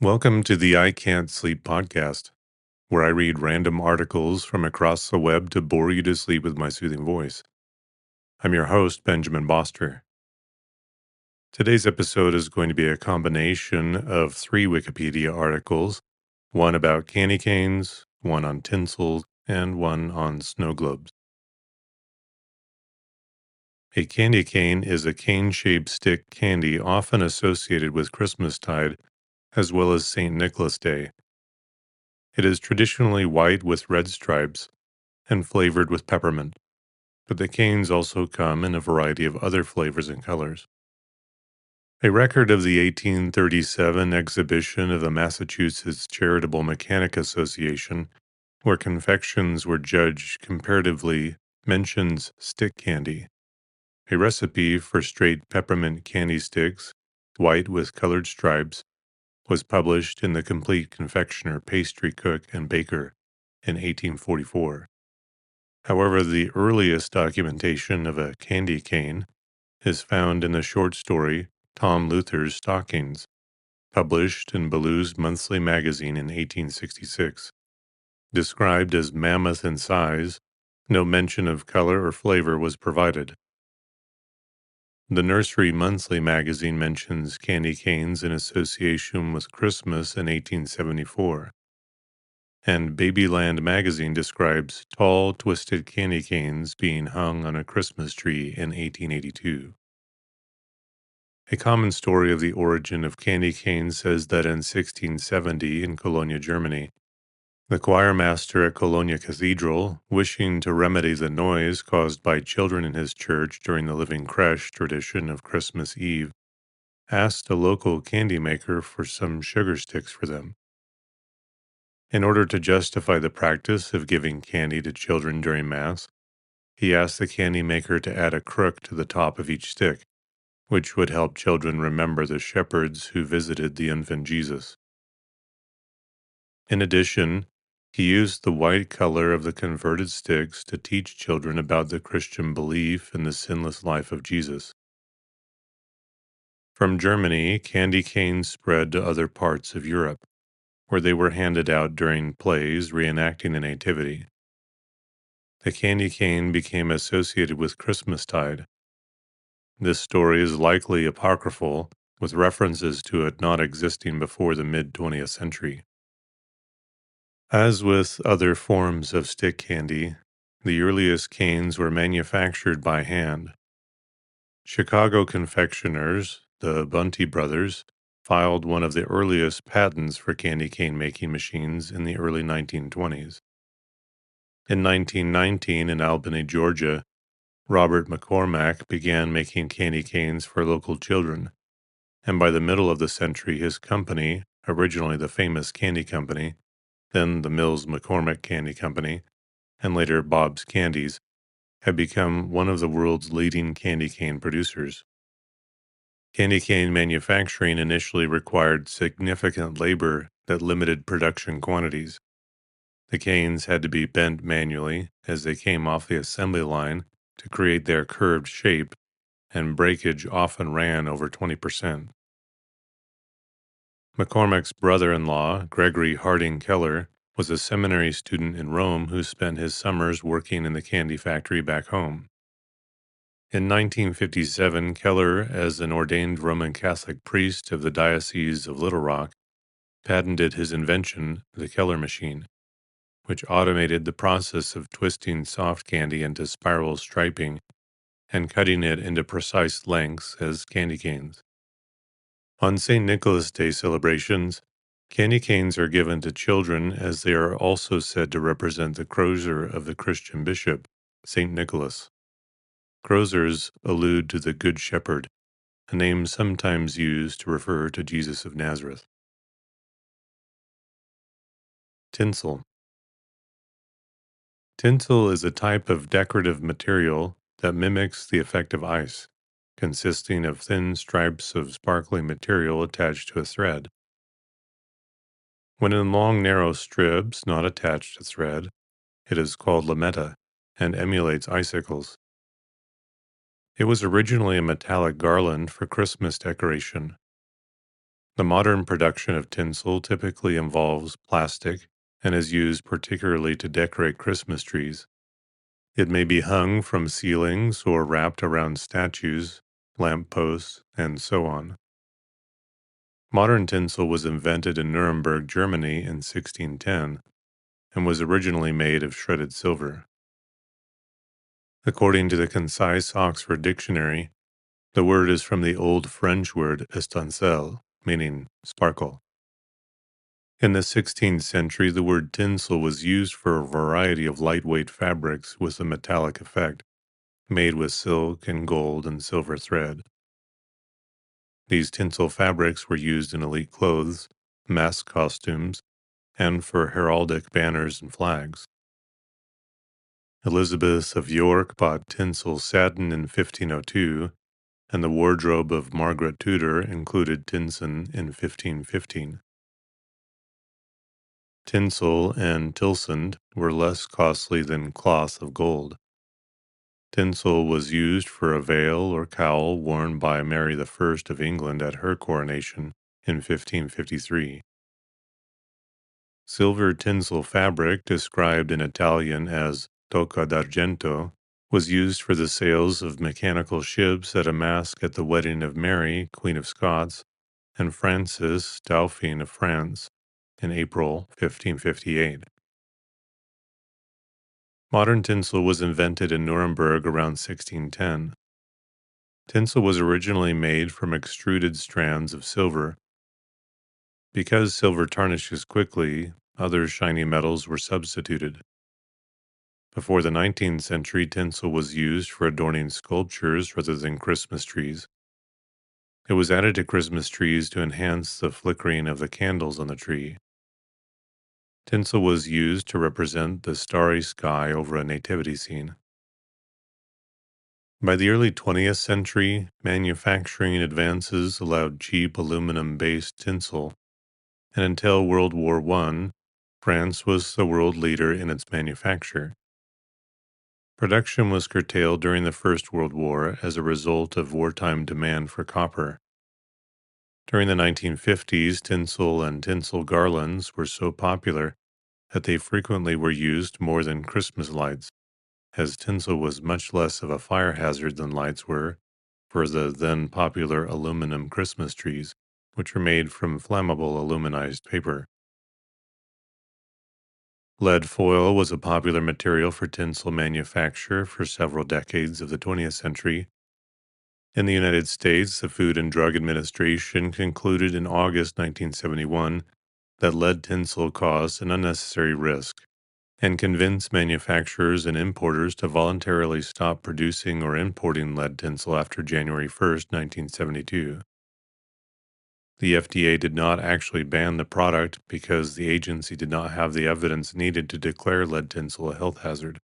Welcome to the I Can't Sleep podcast, where I read random articles from across the web to bore you to sleep with my soothing voice. I'm your host, Benjamin Boster. Today's episode is going to be a combination of three Wikipedia articles, one about candy canes, one on tinsel, and one on snow globes. A candy cane is a cane-shaped stick candy often associated with Christmastide, as well as St. Nicholas Day. It is traditionally white with red stripes and flavored with peppermint, but the canes also come in a variety of other flavors and colors. A record of the 1837 exhibition of the Massachusetts Charitable Mechanic Association, where confections were judged comparatively, mentions stick candy. A recipe for straight peppermint candy sticks, white with colored stripes, was published in the Complete Confectioner, Pastry Cook, and Baker in 1844. However, the earliest documentation of a candy cane is found in the short story Tom Luther's Stockings, published in Ballew's Monthly Magazine in 1866. Described as mammoth in size, no mention of color or flavor was provided. The Nursery Monthly magazine mentions candy canes in association with Christmas in 1874. And Babyland magazine describes tall, twisted candy canes being hung on a Christmas tree in 1882. A common story of the origin of candy canes says that in 1670 in Cologne, Germany, the choir master at Cologne Cathedral, wishing to remedy the noise caused by children in his church during the living creche tradition of Christmas Eve, asked a local candy maker for some sugar sticks for them. In order to justify the practice of giving candy to children during Mass, he asked the candy maker to add a crook to the top of each stick, which would help children remember the shepherds who visited the infant Jesus. In addition, he used the white color of the converted sticks to teach children about the Christian belief in the sinless life of Jesus. From Germany, candy canes spread to other parts of Europe, where they were handed out during plays reenacting the Nativity. The candy cane became associated with Christmastide. This story is likely apocryphal, with references to it not existing before the mid-20th century. As with other forms of stick candy, the earliest canes were manufactured by hand. Chicago confectioners, the Bunty brothers, filed one of the earliest patents for candy cane making machines in the early 1920s. In 1919, in Albany, Georgia, Robert McCormack began making candy canes for local children, and by the middle of the century, his company, originally the Famous Candy Company, then the Mills McCormick Candy Company, and later Bob's Candies, had become one of the world's leading candy cane producers. Candy cane manufacturing initially required significant labor that limited production quantities. The canes had to be bent manually as they came off the assembly line to create their curved shape, and breakage often ran over 20%. McCormack's brother-in-law, Gregory Harding Keller, was a seminary student in Rome who spent his summers working in the candy factory back home. In 1957, Keller, as an ordained Roman Catholic priest of the Diocese of Little Rock, patented his invention, the Keller machine, which automated the process of twisting soft candy into spiral striping and cutting it into precise lengths as candy canes. On St. Nicholas Day celebrations, candy canes are given to children as they are also said to represent the crozier of the Christian bishop, St. Nicholas. Croziers allude to the Good Shepherd, a name sometimes used to refer to Jesus of Nazareth. Tinsel. Tinsel is a type of decorative material that mimics the effect of ice, consisting of thin stripes of sparkling material attached to a thread. When in long narrow strips not attached to thread, it is called lametta and emulates icicles. It was originally a metallic garland for Christmas decoration. The modern production of tinsel typically involves plastic and is used particularly to decorate Christmas trees. It may be hung from ceilings or wrapped around statues, lamp posts, and so on. Modern tinsel was invented in Nuremberg, Germany in 1610 and was originally made of shredded silver. According to the concise Oxford Dictionary, the word is from the Old French word estancelle, meaning sparkle. In the 16th century, the word tinsel was used for a variety of lightweight fabrics with a metallic effect, made with silk and gold and silver thread. These tinsel fabrics were used in elite clothes, mask costumes, and for heraldic banners and flags. Elizabeth of York bought tinsel satin in 1502, and the wardrobe of Margaret Tudor included tinson in 1515. Tinsel and tilsand were less costly than cloth of gold. Tinsel was used for a veil or cowl worn by Mary I of England at her coronation in 1553. Silver tinsel fabric, described in Italian as tocca d'argento, was used for the sails of mechanical ships at a masque at the wedding of Mary, Queen of Scots, and Francis, Dauphin of France, in April 1558. Modern tinsel was invented in Nuremberg around 1610. Tinsel was originally made from extruded strands of silver. Because silver tarnishes quickly, other shiny metals were substituted. Before the 19th century, tinsel was used for adorning sculptures rather than Christmas trees. It was added to Christmas trees to enhance the flickering of the candles on the tree. Tinsel was used to represent the starry sky over a nativity scene. By the early 20th century, manufacturing advances allowed cheap aluminum-based tinsel, and until World War I, France was the world leader in its manufacture. Production was curtailed during the First World War as a result of wartime demand for copper. During the 1950s, tinsel and tinsel garlands were so popular that they frequently were used more than Christmas lights, as tinsel was much less of a fire hazard than lights were for the then popular aluminum Christmas trees, which were made from flammable aluminized paper. Lead foil was a popular material for tinsel manufacture for several decades of the 20th century. In the United States, the Food and Drug Administration concluded in August 1971 that lead tinsel caused an unnecessary risk and convinced manufacturers and importers to voluntarily stop producing or importing lead tinsel after January 1st, 1972. The FDA did not actually ban the product because the agency did not have the evidence needed to declare lead tinsel a health hazard.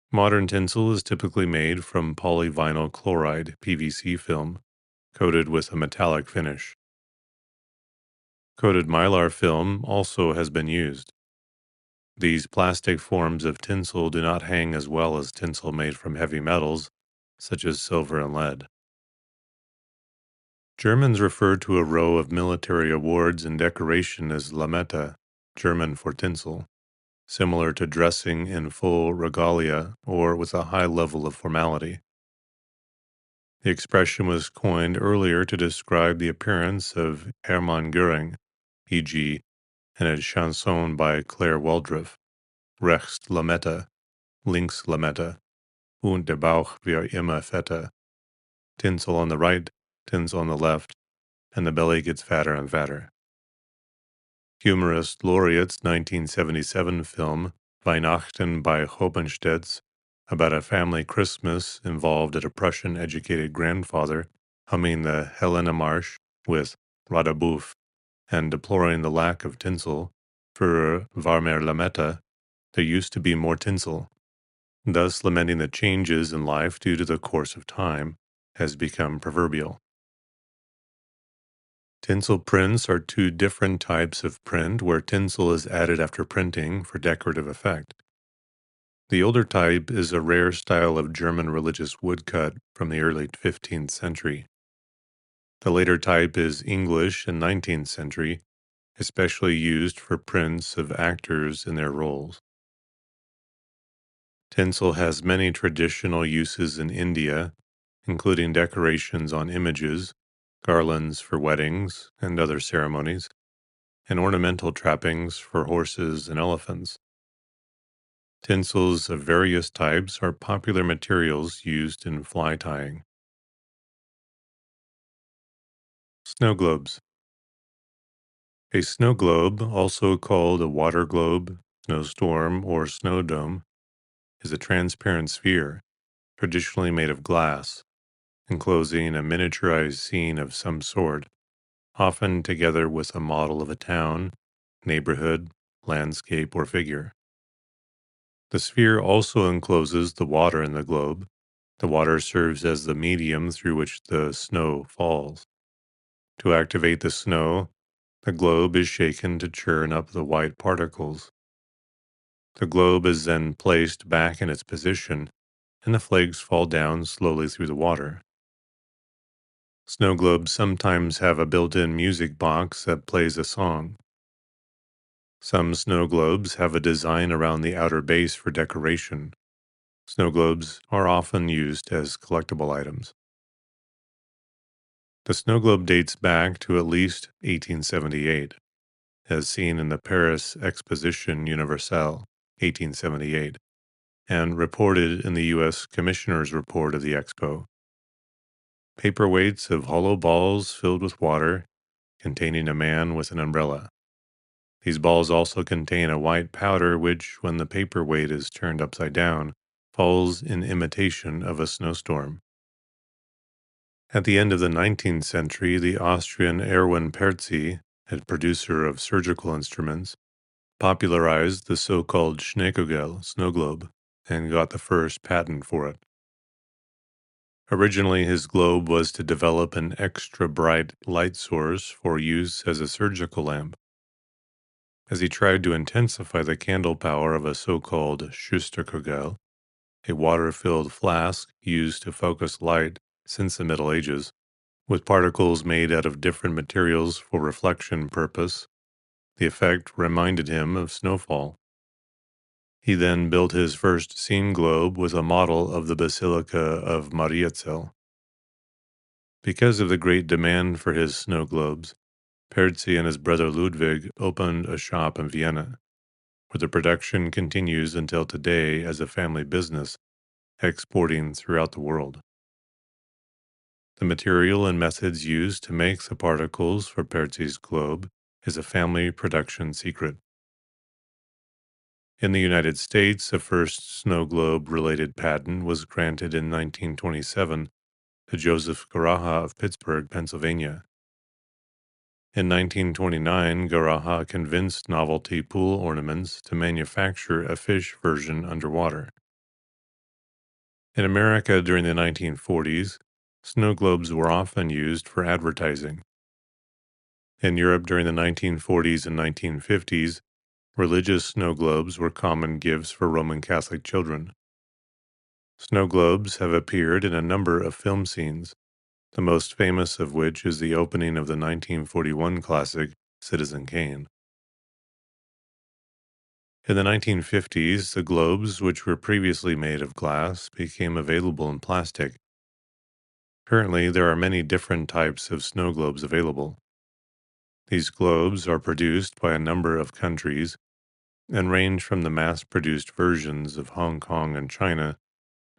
Modern tinsel is typically made from polyvinyl chloride (PVC) film, coated with a metallic finish. Coated mylar film also has been used. These plastic forms of tinsel do not hang as well as tinsel made from heavy metals, such as silver and lead. Germans refer to a row of military awards and decoration as Lametta, German for tinsel, similar to dressing in full regalia or with a high level of formality. The expression was coined earlier to describe the appearance of Hermann Göring, e.g., in a chanson by Claire Waldruf, Rechts Lametta, Links Lametta, und der Bauch wird immer fetter. Tinsel on the right, tinsel on the left, and the belly gets fatter and fatter. Humorist Laureate's 1977 film Weihnachten bei Hoppenstedts, about a family Christmas, involved a Prussian-educated grandfather humming the Helena March with Radabouf and deploring the lack of tinsel. For Warmer Lametta, there used to be more tinsel, thus lamenting the changes in life due to the course of time, has become proverbial. Tinsel prints are two different types of print where tinsel is added after printing for decorative effect. The older type is a rare style of German religious woodcut from the early 15th century. The later type is English in 19th century, especially used for prints of actors in their roles. Tinsel has many traditional uses in India, including decorations on images, garlands for weddings and other ceremonies, and ornamental trappings for horses and elephants. Tinsels of various types are popular materials used in fly tying. Snow globes. A snow globe, also called a water globe, snowstorm, or snow dome, is a transparent sphere, traditionally made of glass, enclosing a miniaturized scene of some sort, often together with a model of a town, neighborhood, landscape, or figure. The sphere also encloses the water in the globe. The water serves as the medium through which the snow falls. To activate the snow, the globe is shaken to churn up the white particles. The globe is then placed back in its position, and the flakes fall down slowly through the water. Snow globes sometimes have a built-in music box that plays a song. Some snow globes have a design around the outer base for decoration. Snow globes are often used as collectible items. The snow globe dates back to at least 1878, as seen in the Paris Exposition Universelle, 1878, and reported in the U.S. Commissioner's Report of the Expo. Paperweights of hollow balls filled with water, containing a man with an umbrella. These balls also contain a white powder which, when the paperweight is turned upside down, falls in imitation of a snowstorm. At the end of the 19th century, the Austrian Erwin Perzi, a producer of surgical instruments, popularized the so-called Schneekugel snow globe and got the first patent for it. Originally, his globe was to develop an extra bright light source for use as a surgical lamp. As he tried to intensify the candle power of a so-called Schusterkugel, a water-filled flask used to focus light since the Middle Ages, with particles made out of different materials for reflection purpose, the effect reminded him of snowfall. He then built his first scene globe with a model of the Basilica of Mariazell. Because of the great demand for his snow globes, Perzi and his brother Ludwig opened a shop in Vienna, where the production continues until today as a family business, exporting throughout the world. The material and methods used to make the particles for Perzi's globe is a family production secret. In the United States, the first snow globe related patent was granted in 1927 to Joseph Garaha of Pittsburgh, Pennsylvania. In 1929, Garaha convinced Novelty Pool Ornaments to manufacture a fish version underwater. In America during the 1940s, snow globes were often used for advertising. In Europe during the 1940s and 1950s, religious snow globes were common gifts for Roman Catholic children. Snow globes have appeared in a number of film scenes, the most famous of which is the opening of the 1941 classic Citizen Kane. In the 1950s, the globes, which were previously made of glass, became available in plastic. Currently, there are many different types of snow globes available. These globes are produced by a number of countries and range from the mass-produced versions of Hong Kong and China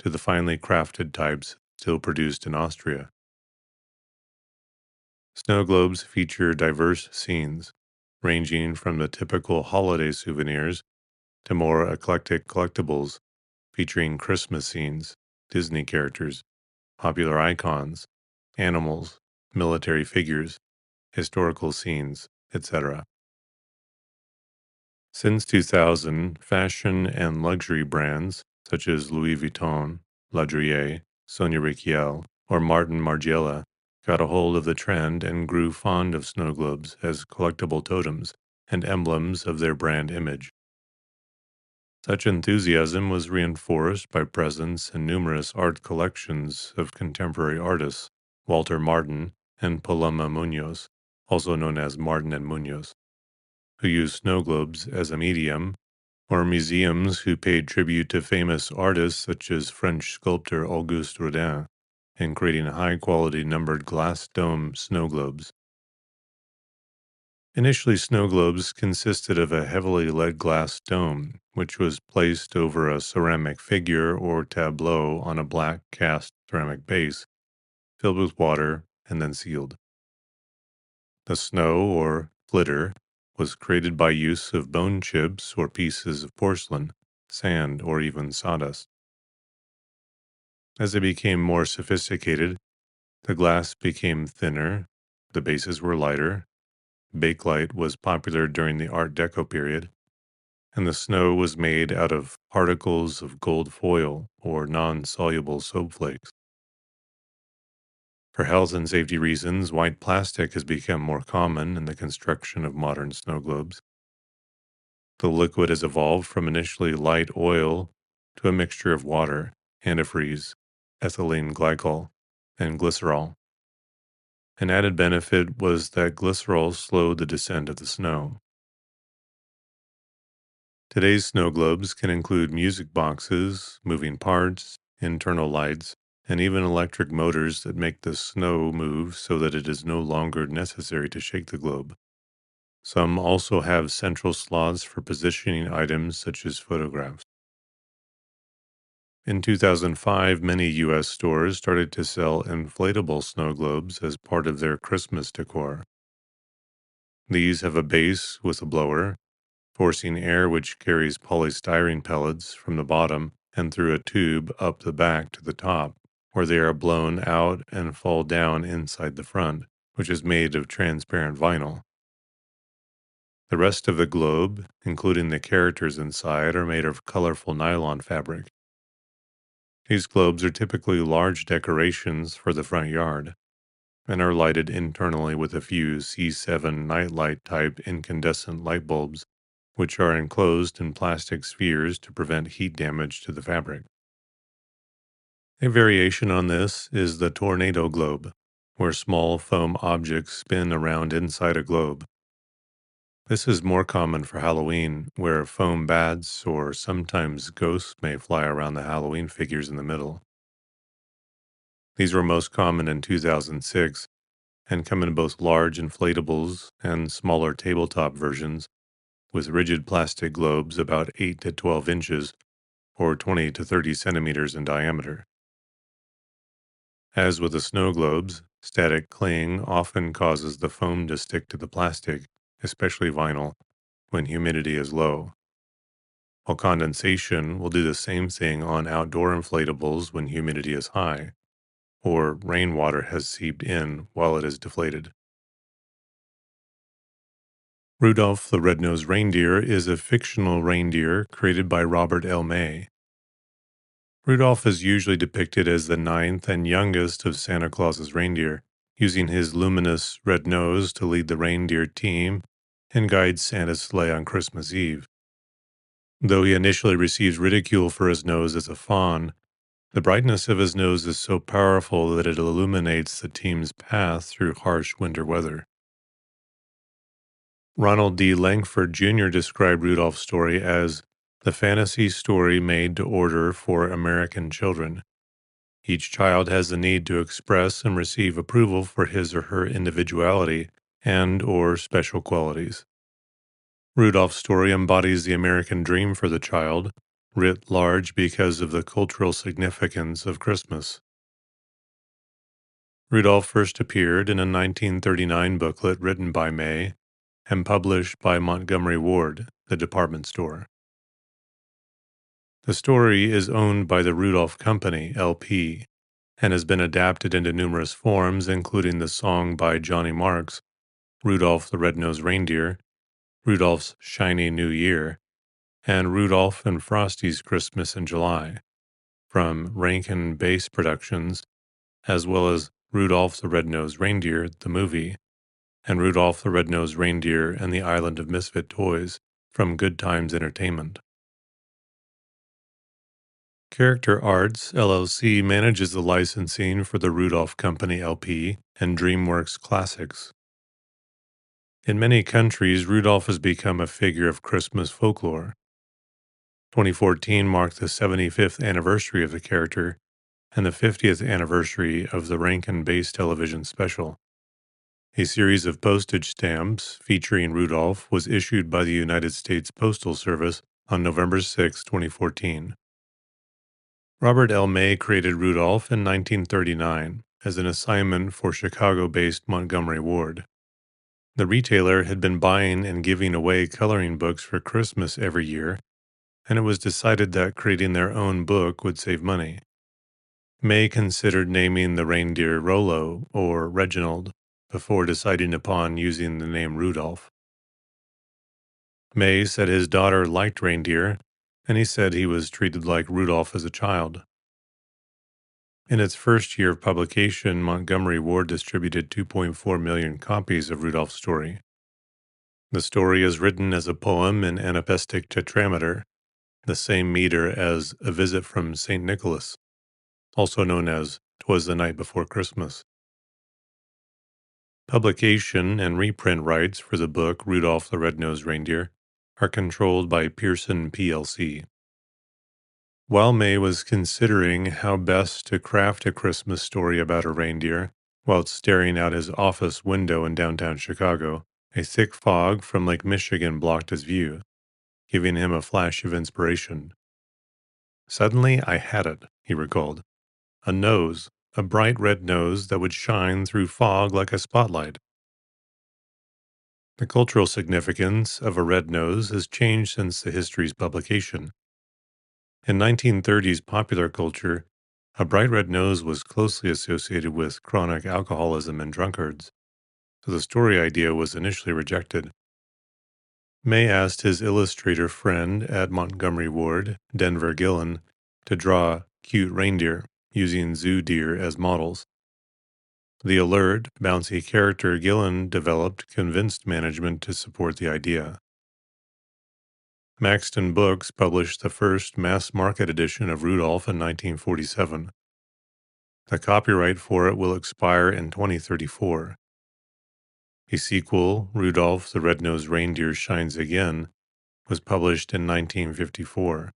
to the finely crafted types still produced in Austria. Snow globes feature diverse scenes, ranging from the typical holiday souvenirs to more eclectic collectibles featuring Christmas scenes, Disney characters, popular icons, animals, military figures, historical scenes, etc. Since 2000, fashion and luxury brands such as Louis Vuitton, La Drieer, Sonia Rykiel, or Martin Margiela got a hold of the trend and grew fond of snow globes as collectible totems and emblems of their brand image. Such enthusiasm was reinforced by presence in numerous art collections of contemporary artists, Walter Martin, and Paloma Munoz, also known as Martin and Munoz, who used snow globes as a medium, or museums who paid tribute to famous artists such as French sculptor Auguste Rodin in creating high-quality numbered glass dome snow globes. Initially, snow globes consisted of a heavily lead glass dome, which was placed over a ceramic figure or tableau on a black cast ceramic base, filled with water and then sealed. The snow, or glitter, was created by use of bone chips or pieces of porcelain, sand, or even sawdust. As they became more sophisticated, the glass became thinner, the bases were lighter, bakelite was popular during the Art Deco period, and the snow was made out of particles of gold foil or non-soluble soap flakes. For health and safety reasons, white plastic has become more common in the construction of modern snow globes. The liquid has evolved from initially light oil to a mixture of water, antifreeze, ethylene glycol, and glycerol. An added benefit was that glycerol slowed the descent of the snow. Today's snow globes can include music boxes, moving parts, internal lights, and even electric motors that make the snow move so that it is no longer necessary to shake the globe. Some also have central slots for positioning items such as photographs. In 2005, many U.S. stores started to sell inflatable snow globes as part of their Christmas decor. These have a base with a blower, forcing air which carries polystyrene pellets from the bottom and through a tube up the back to the top, where they are blown out and fall down inside the front, which is made of transparent vinyl. The rest of the globe, including the characters inside, are made of colorful nylon fabric. These globes are typically large decorations for the front yard and are lighted internally with a few C7 nightlight type incandescent light bulbs, which are enclosed in plastic spheres to prevent heat damage to the fabric. A variation on this is the tornado globe, where small foam objects spin around inside a globe. This is more common for Halloween, where foam bats or sometimes ghosts may fly around the Halloween figures in the middle. These were most common in 2006 and come in both large inflatables and smaller tabletop versions with rigid plastic globes about 8 to 12 inches or 20 to 30 centimeters in diameter. As with the snow globes, static cling often causes the foam to stick to the plastic, especially vinyl, when humidity is low, while condensation will do the same thing on outdoor inflatables when humidity is high, or rainwater has seeped in while it is deflated. Rudolph the Red-Nosed Reindeer is a fictional reindeer created by Robert L. May. Rudolph is usually depicted as the ninth and youngest of Santa Claus's reindeer, using his luminous red nose to lead the reindeer team and guide Santa's sleigh on Christmas Eve. Though he initially receives ridicule for his nose as a fawn, the brightness of his nose is so powerful that it illuminates the team's path through harsh winter weather. Ronald D. Langford Jr. described Rudolph's story as the fantasy story made to order for American children. Each child has the need to express and receive approval for his or her individuality and or special qualities. Rudolph's story embodies the American dream for the child, writ large because of the cultural significance of Christmas. Rudolph first appeared in a 1939 booklet written by May and published by Montgomery Ward, the department store. The story is owned by the Rudolph Company, LP, and has been adapted into numerous forms, including the song by Johnny Marks, Rudolph the Red-Nosed Reindeer, Rudolph's Shiny New Year, and Rudolph and Frosty's Christmas in July, from Rankin Bass Productions, as well as Rudolph the Red-Nosed Reindeer, the movie, and Rudolph the Red-Nosed Reindeer and the Island of Misfit Toys from Good Times Entertainment. Character Arts, LLC manages the licensing for the Rudolph Company LP and DreamWorks Classics. In many countries, Rudolph has become a figure of Christmas folklore. 2014 marked the 75th anniversary of the character and the 50th anniversary of the Rankin-based television special. A series of postage stamps featuring Rudolph was issued by the United States Postal Service on November 6, 2014. Robert L. May created Rudolph in 1939 as an assignment for Chicago-based Montgomery Ward. The retailer had been buying and giving away coloring books for Christmas every year, and it was decided that creating their own book would save money. May considered naming the reindeer Rollo or Reginald before deciding upon using the name Rudolph. May said his daughter liked reindeer, and he said he was treated like Rudolph as a child. In its first year of publication, Montgomery Ward distributed 2.4 million copies of Rudolph's story. The story is written as a poem in anapestic tetrameter, the same meter as A Visit from St. Nicholas, also known as 'Twas the Night Before Christmas. Publication and reprint rights for the book Rudolph the Red-Nosed Reindeer are controlled by Pearson plc. While May was considering how best to craft a Christmas story about a reindeer, while staring out his office window in downtown Chicago, a thick fog from Lake Michigan blocked his view, giving him a flash of inspiration. Suddenly, I had it, he recalled. A nose, a bright red nose that would shine through fog like a spotlight. The cultural significance of a red nose has changed since the history's publication. In 1930s popular culture, a bright red nose was closely associated with chronic alcoholism and drunkards, so the story idea was initially rejected. May asked his illustrator friend at Montgomery Ward, Denver Gillen, to draw cute reindeer, using zoo deer as models. The alert, bouncy character Gillen developed convinced management to support the idea. Maxton Books published the first mass-market edition of Rudolph in 1947. The copyright for it will expire in 2034. A sequel, Rudolph the Red-Nosed Reindeer Shines Again, was published in 1954.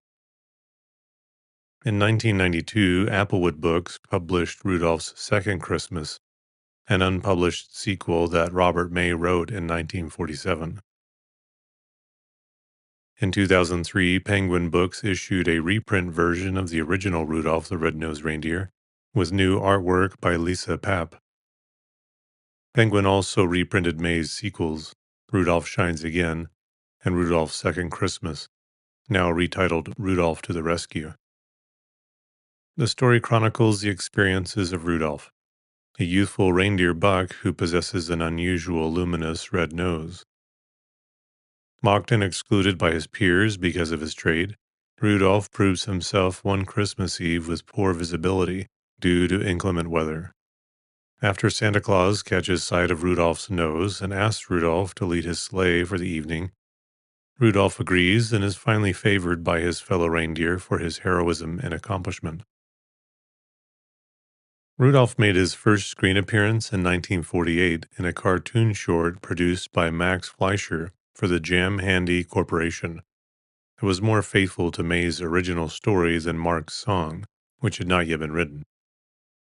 In 1992, Applewood Books published Rudolph's Second Christmas, an unpublished sequel that Robert May wrote in 1947. In 2003, Penguin Books issued a reprint version of the original Rudolph the Red-Nosed Reindeer, with new artwork by Lisa Papp. Penguin also reprinted May's sequels, Rudolph Shines Again and Rudolph's Second Christmas, now retitled Rudolph to the Rescue. The story chronicles the experiences of Rudolph, a youthful reindeer buck who possesses an unusual luminous red nose. Mocked and excluded by his peers because of his trade, Rudolph proves himself one Christmas Eve with poor visibility due to inclement weather. After Santa Claus catches sight of Rudolph's nose and asks Rudolph to lead his sleigh for the evening, Rudolph agrees and is finally favored by his fellow reindeer for his heroism and accomplishment. Rudolph made his first screen appearance in 1948 in a cartoon short produced by Max Fleischer for the Jam Handy Corporation. It was more faithful to May's original story than Mark's song, which had not yet been written.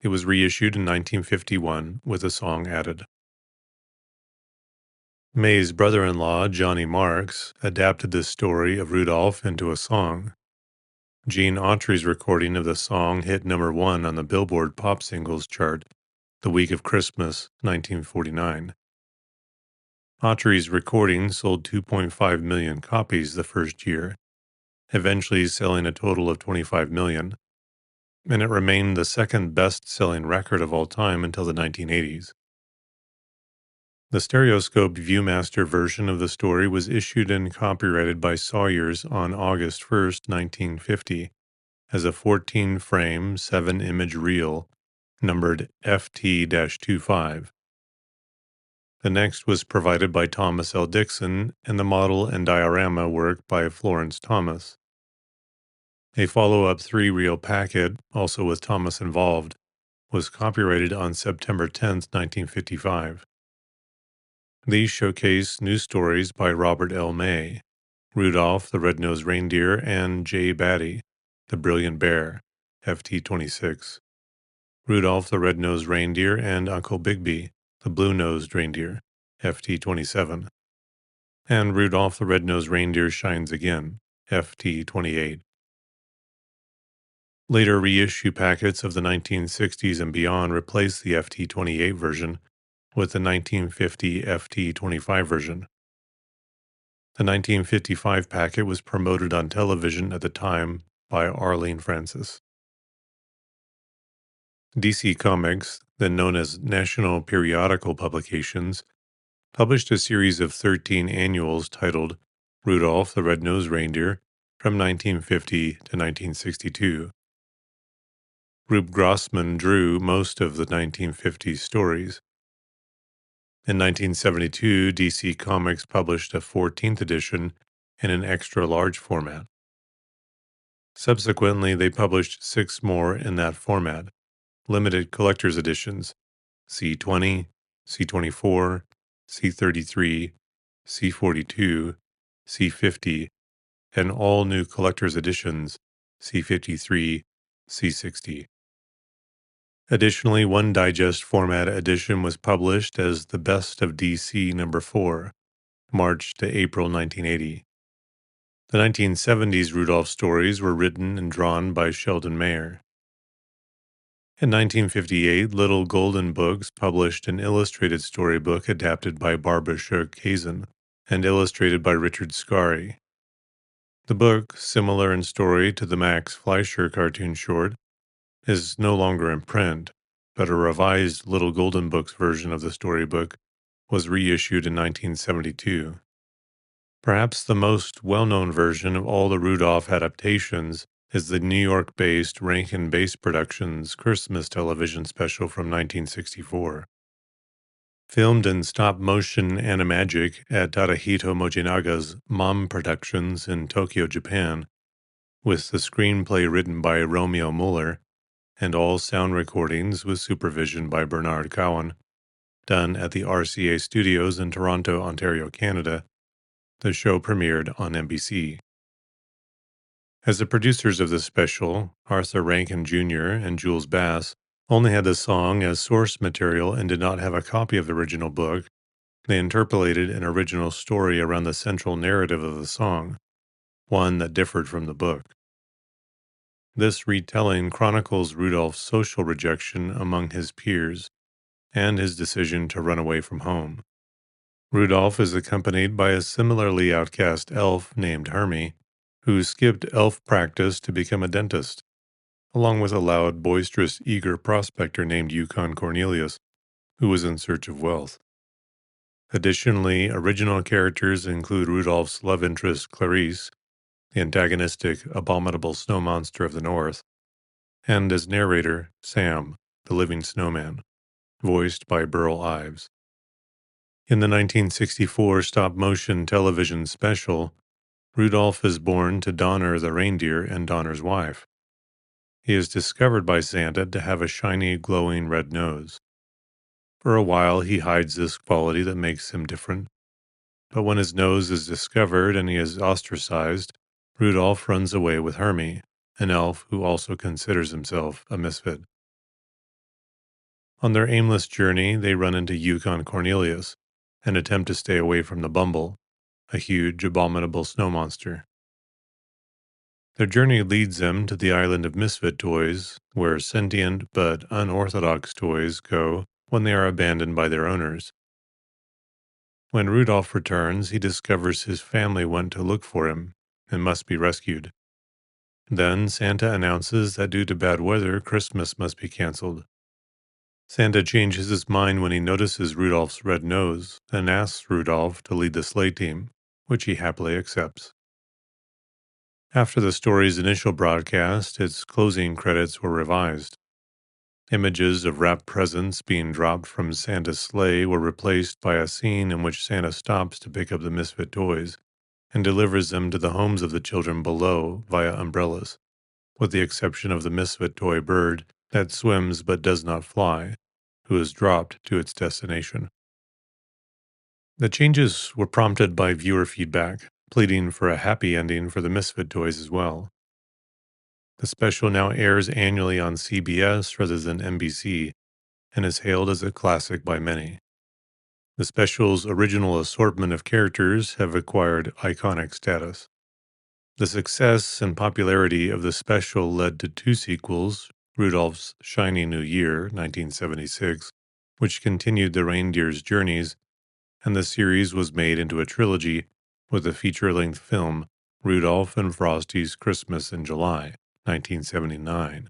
It was reissued in 1951 with a song added. May's brother-in-law, Johnny Marks, adapted the story of Rudolph into a song. Gene Autry's recording of the song hit number 1 on the Billboard Pop Singles chart the week of Christmas, 1949. Autry's recording sold 2.5 million copies the first year, eventually selling a total of 25 million, and it remained the second best-selling record of all time until the 1980s. The stereoscope Viewmaster version of the story was issued and copyrighted by Sawyers on August 1, 1950, as a 14-frame, 7-image reel numbered FT-25. The next was provided by Thomas L. Dixon, and the model and diorama work by Florence Thomas. A follow-up three-reel packet, also with Thomas involved, was copyrighted on September 10, 1955. These showcase new stories by Robert L. May, Rudolph the Red-Nosed Reindeer, and J. Batty, the Brilliant Bear, FT26. Rudolph the Red-Nosed Reindeer and Uncle Bigby, the Blue-Nosed Reindeer, FT27. And Rudolph the Red-Nosed Reindeer Shines Again, FT28. Later reissue packets of the 1960s and beyond replaced the FT28 version with the 1950 FT25 version. The 1955 packet was promoted on television at the time by Arlene Francis. DC Comics, then known as National Periodical Publications, published a series of 13 annuals titled Rudolph the Red-Nosed Reindeer from 1950 to 1962. Rube Grossman drew most of the 1950s stories. In 1972, DC Comics published a 14th edition in an extra-large format. Subsequently, they published 6 more in that format, limited collector's editions, C20, C24, C33, C42, C50, and all new collector's editions, C53, C60. Additionally, one digest format edition was published as The Best of DC No. 4, March to April 1980. The 1970s Rudolph stories were written and drawn by Sheldon Mayer. In 1958, Little Golden Books published an illustrated storybook adapted by Barbara Shook Hazen and illustrated by Richard Scarry. The book, similar in story to the Max Fleischer cartoon short, is no longer in print, but a revised Little Golden Books version of the storybook was reissued in 1972. Perhaps the most well-known version of all the Rudolph adaptations is the New York-based Rankin Bass Productions Christmas television special from 1964. Filmed in stop-motion animagic at Tadahito Mojinaga's Mom Productions in Tokyo, Japan, with the screenplay written by Romeo Muller, and all sound recordings with supervision by Bernard Cowan, done at the RCA Studios in Toronto, Ontario, Canada. The show premiered on NBC. As the producers of the special, Arthur Rankin Jr. and Jules Bass only had the song as source material and did not have a copy of the original book, they interpolated an original story around the central narrative of the song, one that differed from the book. This retelling chronicles Rudolph's social rejection among his peers and his decision to run away from home. Rudolph is accompanied by a similarly outcast elf named Hermie, who skipped elf practice to become a dentist, along with a loud, boisterous, eager prospector named Yukon Cornelius, who was in search of wealth. Additionally, original characters include Rudolph's love interest Clarice, the antagonistic, abominable snow monster of the north, and as narrator, Sam, the living snowman, voiced by Burl Ives. In the 1964 stop-motion television special, Rudolph is born to Donner the reindeer and Donner's wife. He is discovered by Santa to have a shiny, glowing red nose. For a while, he hides this quality that makes him different. But when his nose is discovered and he is ostracized, Rudolph runs away with Hermie, an elf who also considers himself a misfit. On their aimless journey, they run into Yukon Cornelius and attempt to stay away from the Bumble, a huge, abominable snow monster. Their journey leads them to the island of misfit toys, where sentient but unorthodox toys go when they are abandoned by their owners. When Rudolph returns, he discovers his family went to look for him and must be rescued. Then Santa announces that due to bad weather, Christmas must be canceled. Santa changes his mind when he notices Rudolph's red nose and asks Rudolph to lead the sleigh team, which he happily accepts. After the story's initial broadcast, its closing credits were revised. Images of wrapped presents being dropped from Santa's sleigh were replaced by a scene in which Santa stops to pick up the misfit toys and delivers them to the homes of the children below via umbrellas. with the exception of the misfit toy bird that swims but does not fly, who is dropped to its destination. The changes were prompted by viewer feedback, pleading for a happy ending for the misfit toys as well. The special now airs annually on CBS rather than NBC and is hailed as a classic by many. The special's original assortment of characters have acquired iconic status. The success and popularity of the special led to two sequels, Rudolph's Shiny New Year, 1976, which continued the reindeer's journeys, and the series was made into a trilogy with a feature-length film, Rudolph and Frosty's Christmas in July, 1979,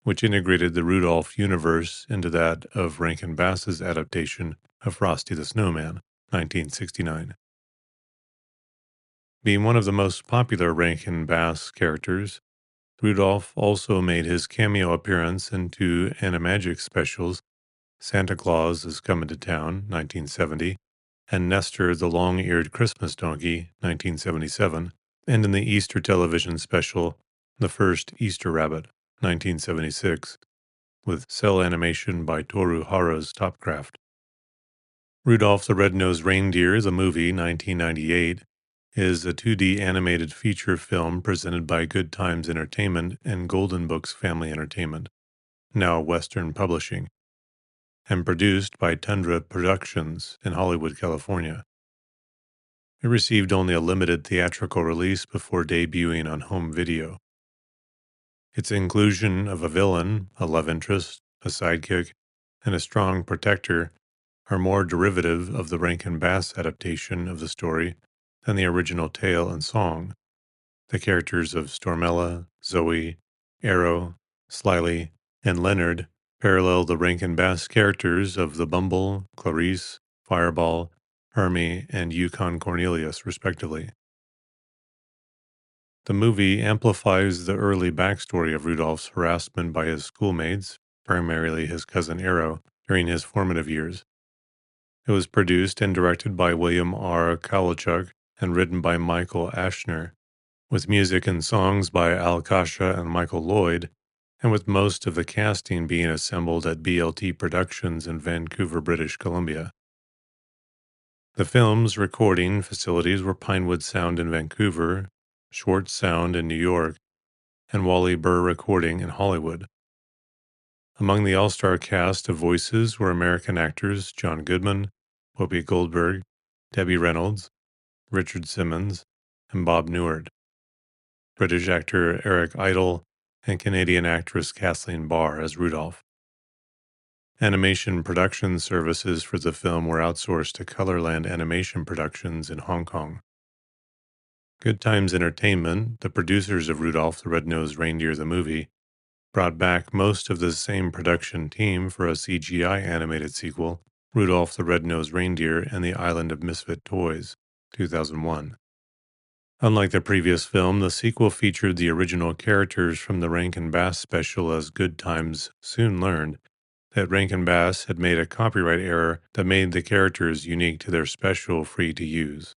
which integrated the Rudolph universe into that of Rankin Bass's adaptation of Frosty the Snowman, 1969. Being one of the most popular Rankin Bass characters, Rudolph also made his cameo appearance in two Animagic specials, Santa Claus is Coming to Town, 1970, and Nestor the Long-Eared Christmas Donkey, 1977, and in the Easter television special, The First Easter Rabbit, 1976, with cell animation by Toru Hara's Topcraft. Rudolph the Red-Nosed Reindeer, the movie, 1998, is a 2D animated feature film presented by Good Times Entertainment and Golden Books Family Entertainment, now Western Publishing, and produced by Tundra Productions in Hollywood, California. It received only a limited theatrical release before debuting on home video. Its inclusion of a villain, a love interest, a sidekick, and a strong protector are more derivative of the Rankin Bass adaptation of the story than the original tale and song. The characters of Stormella, Zoe, Arrow, Slyly, and Leonard parallel the Rankin Bass characters of the Bumble, Clarice, Fireball, Hermie, and Yukon Cornelius, respectively. The movie amplifies the early backstory of Rudolph's harassment by his schoolmates, primarily his cousin Arrow, during his formative years. It was produced and directed by William R. Kowalchuk and written by Michael Ashner, with music and songs by Al Kasha and Michael Lloyd, and with most of the casting being assembled at BLT Productions in Vancouver, British Columbia. The film's recording facilities were Pinewood Sound in Vancouver, Schwartz Sound in New York, and Wally Burr Recording in Hollywood. Among the all-star cast of voices were American actors John Goodman, Whoopi Goldberg, Debbie Reynolds, Richard Simmons, and Bob Newhart, British actor Eric Idle, and Canadian actress Kathleen Barr as Rudolph. Animation production services for the film were outsourced to Colorland Animation Productions in Hong Kong. Good Times Entertainment, the producers of Rudolph the Red-Nosed Reindeer the movie, brought back most of the same production team for a CGI animated sequel, Rudolph the Red-Nosed Reindeer and the Island of Misfit Toys, 2001. Unlike the previous film, the sequel featured the original characters from the Rankin Bass special, as Good Times soon learned that Rankin Bass had made a copyright error that made the characters unique to their special free to use.